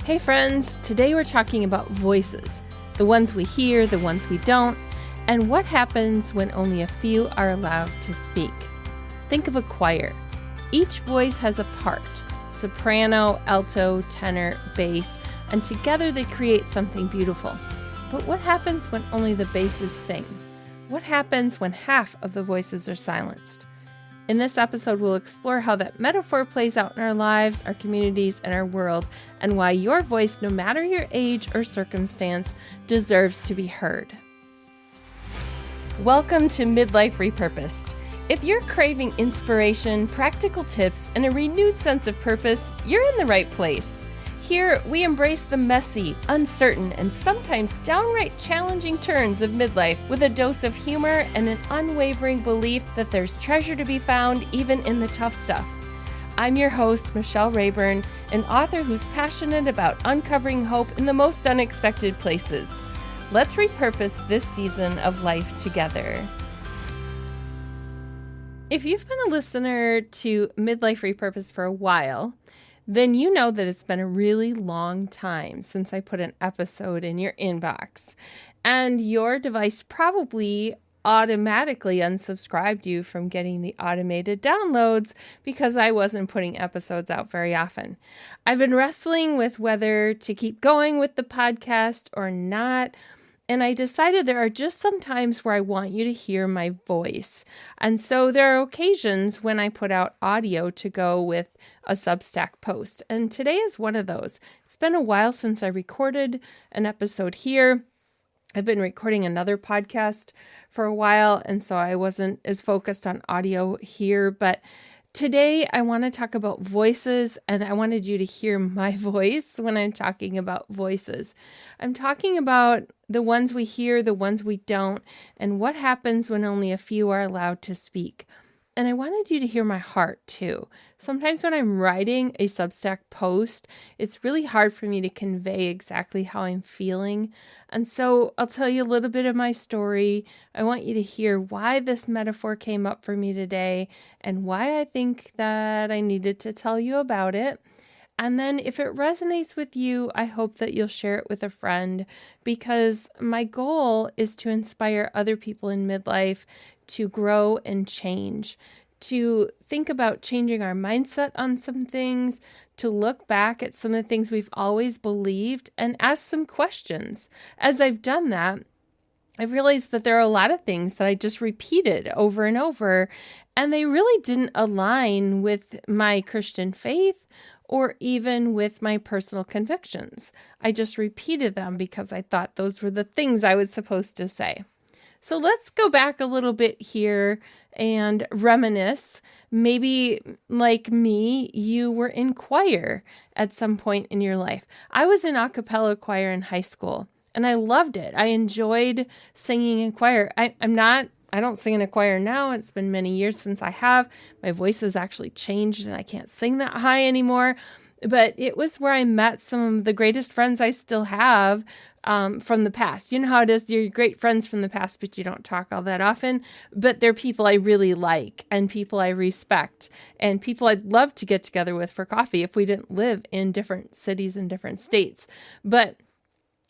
Hey friends, today we're talking about voices, the ones we hear, the ones we don't, and what happens when only a few are allowed to speak. Think of a choir. Each voice has a part, soprano, alto, tenor, bass, and together they create something beautiful. But what happens when only the basses sing? What happens when half of the voices are silenced? In this episode, we'll explore how that metaphor plays out in our lives, our communities, and our world, and why your voice, no matter your age or circumstance, deserves to be heard. Welcome to Midlife Repurposed. If you're craving inspiration, practical tips, and a renewed sense of purpose, you're in the right place. Here, we embrace the messy, uncertain, and sometimes downright challenging turns of midlife with a dose of humor and an unwavering belief that there's treasure to be found even in the tough stuff. I'm your host, Michelle Rayburn, an author who's passionate about uncovering hope in the most unexpected places. Let's repurpose this season of life together. If you've been a listener to Midlife Repurposed for a while, then you know that it's been a really long time since I put an episode in your inbox. And your device probably automatically unsubscribed you from getting the automated downloads because I wasn't putting episodes out very often. I've been wrestling with whether to keep going with the podcast or not. And I decided there are just some times where I want you to hear my voice. And so there are occasions when I put out audio to go with a Substack post. And today is one of those. It's been a while since I recorded an episode here. I've been recording another podcast for a while, and so I wasn't as focused on audio here. But today, I want to talk about voices, and I wanted you to hear my voice when I'm talking about voices. I'm talking about the ones we hear, the ones we don't, and what happens when only a few are allowed to speak. And I wanted you to hear my heart too. Sometimes when I'm writing a Substack post, it's really hard for me to convey exactly how I'm feeling. And so I'll tell you a little bit of my story. I want you to hear why this metaphor came up for me today and why I think that I needed to tell you about it. And then if it resonates with you, I hope that you'll share it with a friend, because my goal is to inspire other people in midlife to grow and change, to think about changing our mindset on some things, to look back at some of the things we've always believed and ask some questions. As I've done that, I've realized that there are a lot of things that I just repeated over and over, and they really didn't align with my Christian faith or even with my personal convictions. I just repeated them because I thought those were the things I was supposed to say. So let's go back a little bit here and reminisce. Maybe like me, you were in choir at some point in your life. I was in a cappella choir in high school, and I loved it. I enjoyed singing in choir. I don't sing in a choir now. It's been many years since I have. My voice has actually changed and I can't sing that high anymore. But it was where I met some of the greatest friends I still have from the past. You know how it is. You're great friends from the past, but you don't talk all that often. But they're people I really like and people I respect and people I'd love to get together with for coffee if we didn't live in different cities and different states. But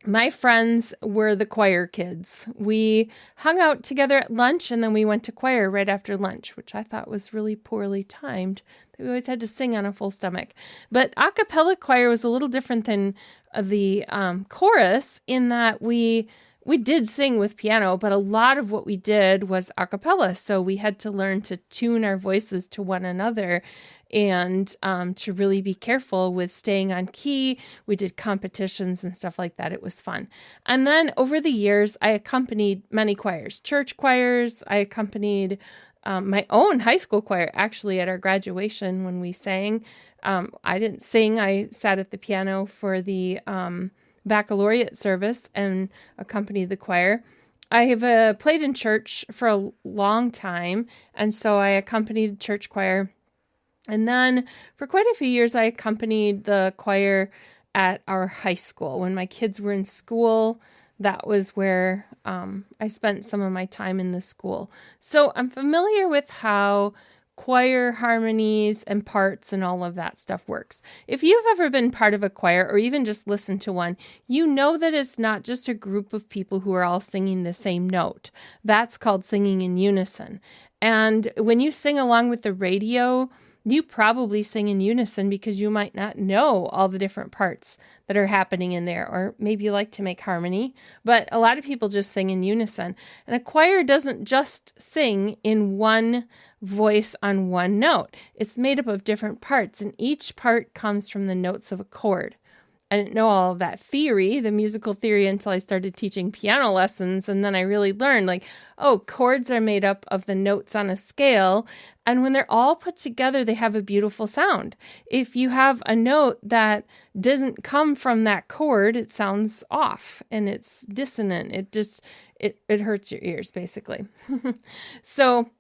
my friends were the choir kids. We hung out together at lunch and then we went to choir right after lunch, which I thought was really poorly timed. We always had to sing on a full stomach. But a cappella choir was a little different than the chorus in that we did sing with piano, but a lot of what we did was a cappella. So we had to learn to tune our voices to one another and to really be careful with staying on key. We did competitions and stuff like that. It was fun. And then over the years, I accompanied many choirs, church choirs. I accompanied my own high school choir, actually, at our graduation when we sang. I didn't sing. I sat at the piano for the baccalaureate service and accompanied the choir. I have played in church for a long time, and so I accompanied church choir. And then for quite a few years, I accompanied the choir at our high school. When my kids were in school, that was where I spent some of my time in the school. So I'm familiar with how choir harmonies and parts and all of that stuff works. If you've ever been part of a choir or even just listened to one, you know that it's not just a group of people who are all singing the same note. That's called singing in unison. And when you sing along with the radio, you probably sing in unison because you might not know all the different parts that are happening in there, or maybe you like to make harmony, but a lot of people just sing in unison. And a choir doesn't just sing in one voice on one note. It's made up of different parts, and each part comes from the notes of a chord. I didn't know all of that theory, the musical theory, until I started teaching piano lessons. And then I really learned chords are made up of the notes on a scale. And when they're all put together, they have a beautiful sound. If you have a note that doesn't come from that chord, it sounds off and it's dissonant. It hurts your ears, basically. So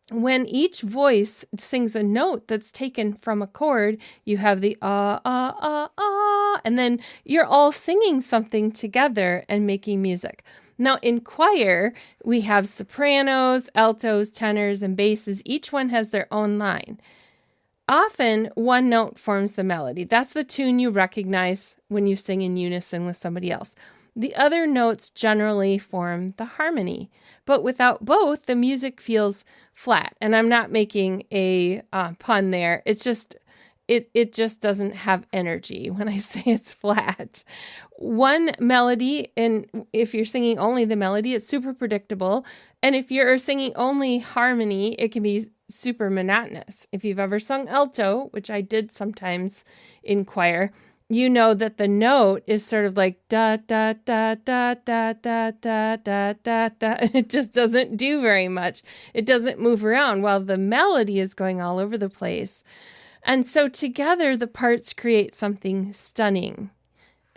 when each voice sings a note that's taken from a chord, you have the and then you're all singing something together and making music. Now in choir, we have sopranos, altos, tenors, and basses. Each one has their own line. Often one note forms the melody. That's the tune you recognize when you sing in unison with somebody else. The other notes generally form the harmony, but without both, the music feels flat. And I'm not making a pun there. It's just, it just doesn't have energy when I say it's flat. One melody, and if you're singing only the melody, it's super predictable. And if you're singing only harmony, it can be super monotonous. If you've ever sung alto, which I did sometimes in choir, you know that the note is sort of like da da da da da da da da da da. It just doesn't do very much. It doesn't move around while the melody is going all over the place. And so together the parts create something stunning,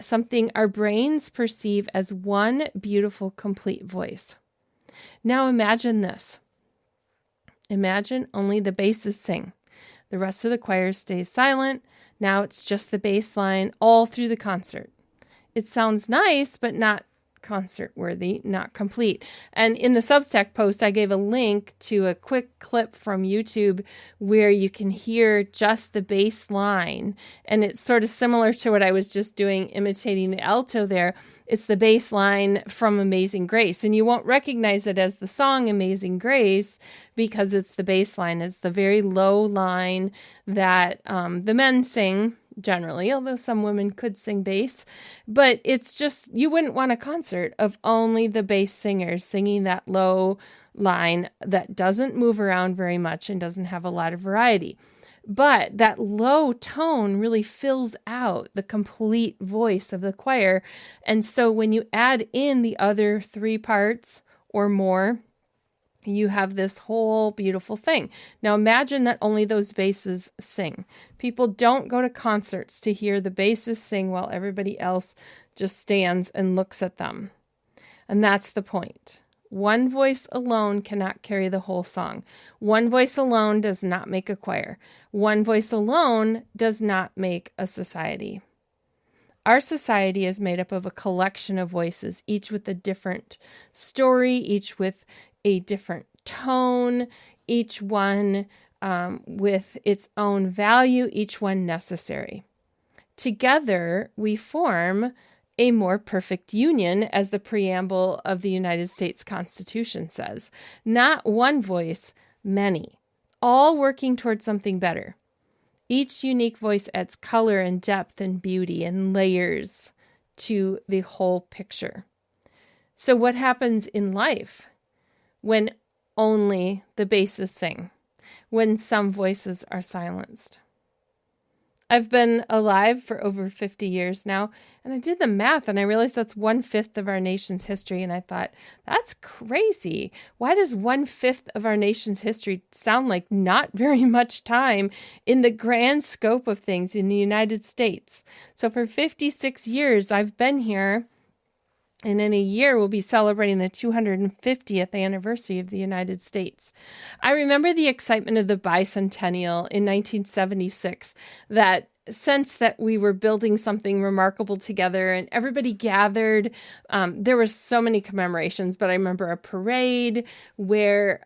something our brains perceive as one beautiful, complete voice. Now imagine this. Imagine only the basses sing. The rest of the choir stays silent. Now it's just the bass line all through the concert. It sounds nice, but not concert worthy, not complete. And in the Substack post, I gave a link to a quick clip from YouTube where you can hear just the bass line. And it's sort of similar to what I was just doing, imitating the alto there. It's the bass line from Amazing Grace. And you won't recognize it as the song Amazing Grace because it's the bass line. It's the very low line that the men sing generally, although some women could sing bass, but it's just, you wouldn't want a concert of only the bass singers singing that low line that doesn't move around very much and doesn't have a lot of variety. But that low tone really fills out the complete voice of the choir. And so when you add in the other three parts or more, you have this whole beautiful thing. Now imagine that only those basses sing. People don't go to concerts to hear the basses sing while everybody else just stands and looks at them. And that's the point. One voice alone cannot carry the whole song. One voice alone does not make a choir. One voice alone does not make a society. Our society is made up of a collection of voices, each with a different story, each with a different tone, each one with its own value, each one necessary. Together, we form a more perfect union, as the preamble of the United States Constitution says. Not one voice, many, all working towards something better. Each unique voice adds color and depth and beauty and layers to the whole picture. So what happens in life when only the basses sing, when some voices are silenced? I've been alive for over 50 years now, and I did the math, and I realized that's 1/5 of our nation's history, and I thought, that's crazy. Why does 1/5 of our nation's history sound like not very much time in the grand scope of things in the United States? So for 56 years, I've been here, and in a year, we'll be celebrating the 250th anniversary of the United States. I remember the excitement of the bicentennial in 1976, that sense that we were building something remarkable together and everybody gathered. There were so many commemorations, but I remember a parade where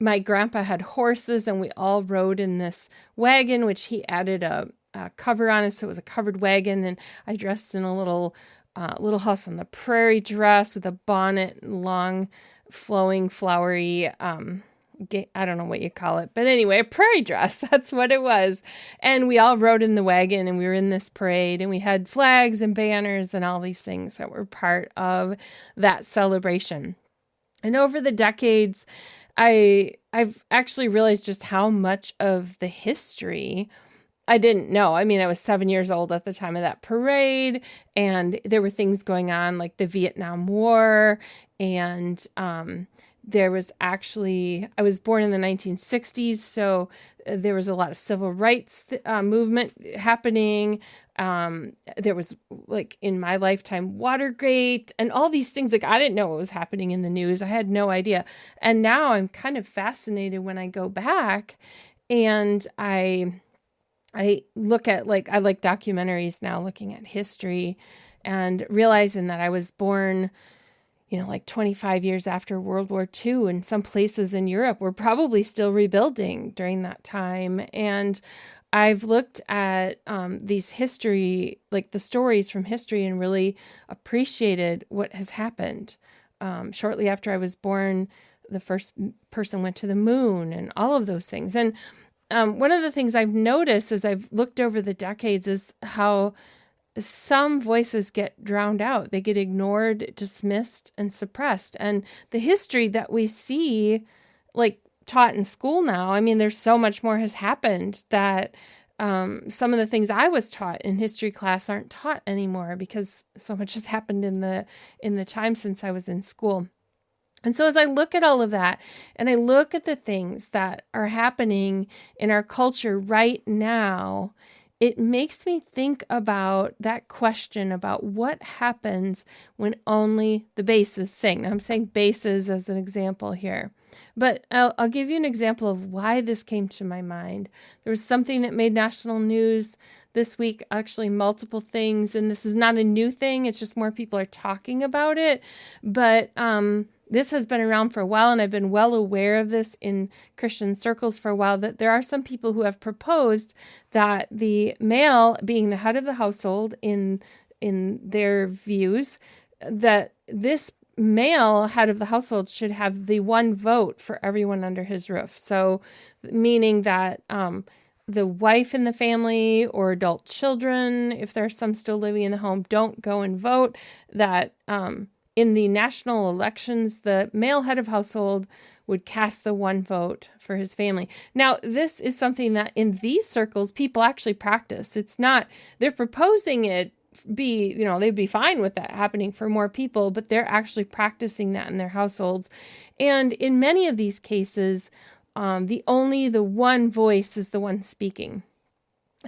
my grandpa had horses, and we all rode in this wagon, which he added a cover on it, so it was a covered wagon. And I dressed in a little house on the prairie dress with a bonnet and long, flowing, flowery, I don't know what you call it, but anyway, a prairie dress. That's what it was. And we all rode in the wagon, and we were in this parade, and we had flags and banners and all these things that were part of that celebration. And over the decades, I've actually realized just how much of the history I didn't know. I mean, I was 7 years old at the time of that parade, and there were things going on like the Vietnam War, and there was actually, I was born in the 1960s, so there was a lot of civil rights movement happening. There was, like, in my lifetime, Watergate and all these things. Like, I didn't know what was happening in the news. I had no idea. And now I'm kind of fascinated when I go back and I look at, like, I like documentaries now, looking at history and realizing that I was born, like 25 years after World War II, and some places in Europe were probably still rebuilding during that time. And I've looked at these history, like the stories from history, and really appreciated what has happened. Shortly after I was born, the first person went to the moon and all of those things. And one of the things I've noticed as I've looked over the decades is how some voices get drowned out. They get ignored, dismissed, and suppressed. And the history that we see, like, taught in school now, I mean, there's so much more has happened that some of the things I was taught in history class aren't taught anymore because so much has happened in the time since I was in school. And so as I look at all of that, and I look at the things that are happening in our culture right now, it makes me think about that question about what happens when only the basses sing. Now, I'm saying basses as an example here, but I'll give you an example of why this came to my mind. There was something that made national news this week, actually multiple things, and this is not a new thing. It's just more people are talking about it, but this has been around for a while, and I've been well aware of this in Christian circles for a while, that there are some people who have proposed that the male, being the head of the household in their views, that this male head of the household should have the one vote for everyone under his roof. So meaning that the wife in the family or adult children, if there are some still living in the home, don't go and vote, that in the national elections, the male head of household would cast the one vote for his family. Now, this is something that in these circles, people actually practice. It's not, they're proposing it they'd be fine with that happening for more people, but they're actually practicing that in their households. And in many of these cases, the one voice is the one speaking.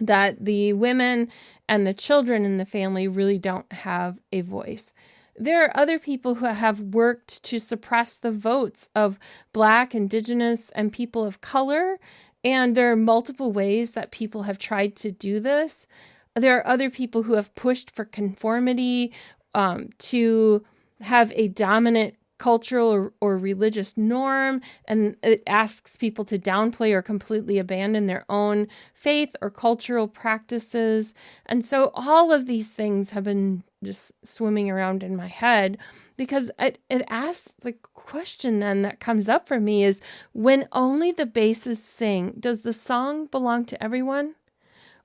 That the women and the children in the family really don't have a voice. There are other people who have worked to suppress the votes of Black, Indigenous, and people of color, and there are multiple ways that people have tried to do this. There are other people who have pushed for conformity, to have a dominant cultural or religious norm, and it asks people to downplay or completely abandon their own faith or cultural practices. And so all of these things have been just swimming around in my head, because it asks the question then that comes up for me is, when only the basses sing, does the song belong to everyone?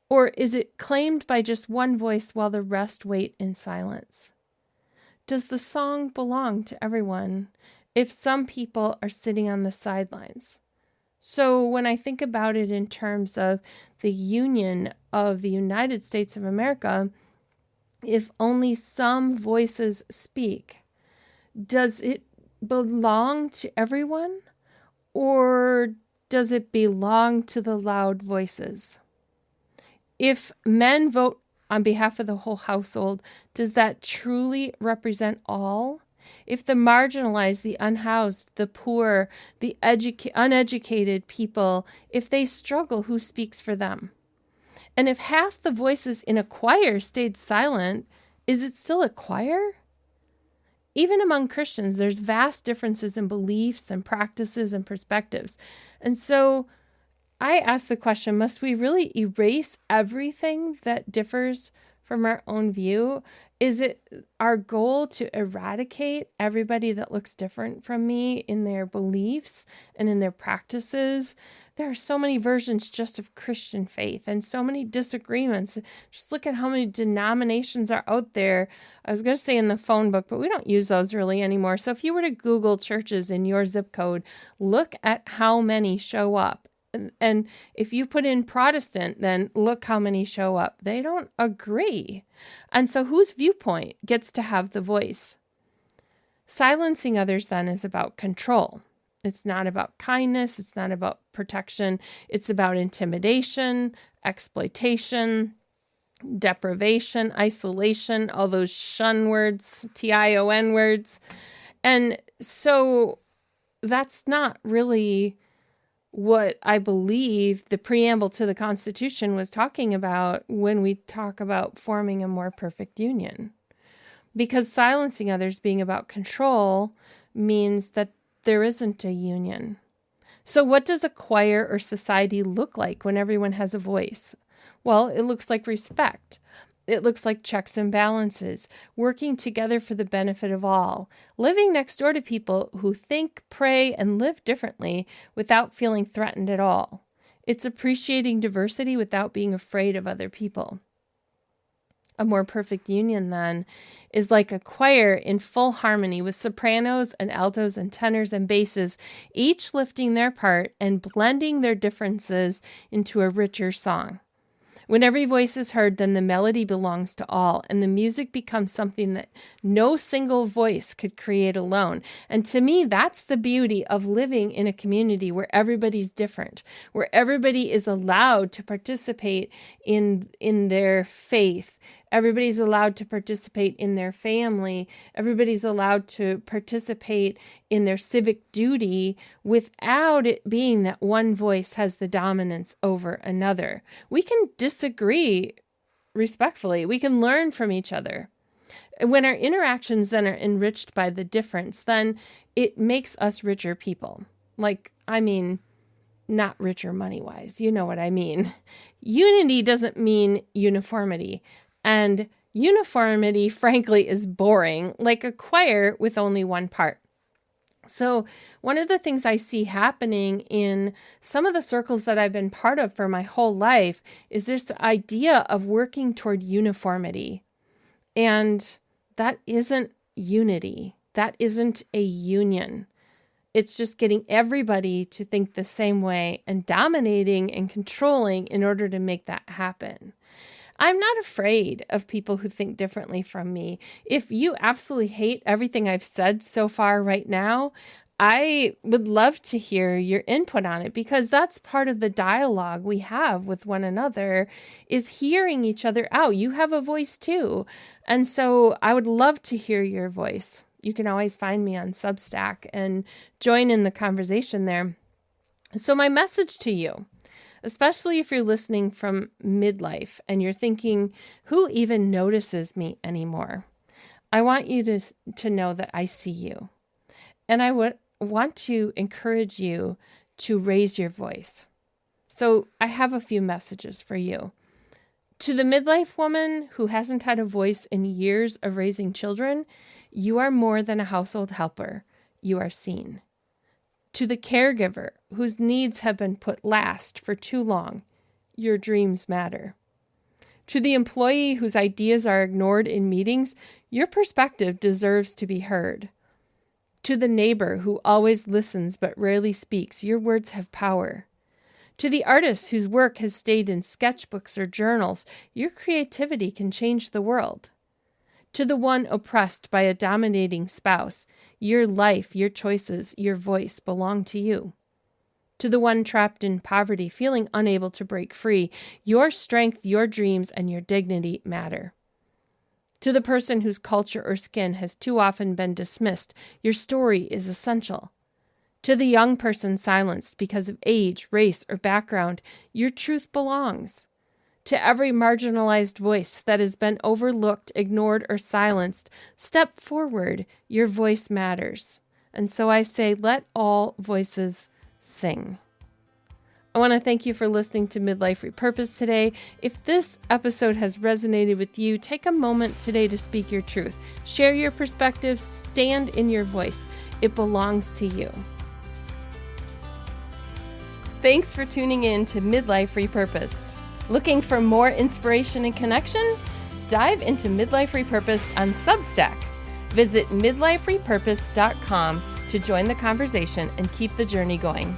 Or is it claimed by just one voice while the rest wait in silence? Does the song belong to everyone if some people are sitting on the sidelines? So when I think about it in terms of the union of the United States of America, if only some voices speak, does it belong to everyone, or does it belong to the loud voices? If men vote on behalf of the whole household, does that truly represent all? If the marginalized, the unhoused, the poor, the uneducated people, if they struggle, who speaks for them? And if half the voices in a choir stayed silent, is it still a choir? even among Christians, there's vast differences in beliefs and practices and perspectives. And so I ask the question, must we really erase everything that differs from our own view? Is it our goal to eradicate everybody that looks different from me in their beliefs and in their practices? There are so many versions just of Christian faith and so many disagreements. Just look at how many denominations are out there. I was going to say in the phone book, but we don't use those really anymore. So if you were to Google churches in your zip code, look at how many show up. And if you put in Protestant, then look how many show up. They don't agree. And so whose viewpoint gets to have the voice? Silencing others then is about control. It's not about kindness. It's not about protection. It's about intimidation, exploitation, deprivation, isolation, all those shun words, TION words. And so that's not really what I believe the preamble to the Constitution was talking about when we talk about forming a more perfect union. Because silencing others being about control means that there isn't a union. So what does a choir or society look like when everyone has a voice? Well, it looks like respect. It looks like checks and balances, working together for the benefit of all, living next door to people who think, pray, and live differently without feeling threatened at all. It's appreciating diversity without being afraid of other people. A more perfect union, then, is like a choir in full harmony with sopranos and altos and tenors and basses, each lifting their part and blending their differences into a richer song. When every voice is heard, then the melody belongs to all, and the music becomes something that no single voice could create alone. And to me, that's the beauty of living in a community where everybody's different, where everybody is allowed to participate in their faith. Everybody's allowed to participate in their family. Everybody's allowed to participate in their civic duty without it being that one voice has the dominance over another. We can disagree respectfully. We can learn from each other. When our interactions then are enriched by the difference, then it makes us richer people. Not richer money-wise. You know what I mean. Unity doesn't mean uniformity. And uniformity, frankly, is boring, like a choir with only one part. So one of the things I see happening in some of the circles that I've been part of for my whole life is this idea of working toward uniformity. And that isn't unity. That isn't a union. It's just getting everybody to think the same way and dominating and controlling in order to make that happen. I'm not afraid of people who think differently from me. If you absolutely hate everything I've said so far right now, I would love to hear your input on it, because that's part of the dialogue we have with one another, is hearing each other out. You have a voice too. And so I would love to hear your voice. You can always find me on Substack and join in the conversation there. So my message to you, especially if you're listening from midlife and you're thinking, who even notices me anymore? I want you to know that I see you. And I would want to encourage you to raise your voice. So I have a few messages for you. To the midlife woman who hasn't had a voice in years of raising children, you are more than a household helper. You are seen. To the caregiver whose needs have been put last for too long, your dreams matter. To the employee whose ideas are ignored in meetings, your perspective deserves to be heard. To the neighbor who always listens but rarely speaks, your words have power. To the artist whose work has stayed in sketchbooks or journals, your creativity can change the world. To the one oppressed by a dominating spouse, your life, your choices, your voice belong to you. To the one trapped in poverty, feeling unable to break free, your strength, your dreams, and your dignity matter. To the person whose culture or skin has too often been dismissed, your story is essential. To the young person silenced because of age, race, or background, your truth belongs. To every marginalized voice that has been overlooked, ignored, or silenced, step forward. Your voice matters. And so I say, let all voices sing. I want to thank you for listening to Midlife Repurposed today. If this episode has resonated with you, take a moment today to speak your truth. Share your perspective. Stand in your voice. It belongs to you. Thanks for tuning in to Midlife Repurposed. Looking for more inspiration and connection? Dive into Midlife Repurposed on Substack. Visit midliferepurposed.com to join the conversation and keep the journey going.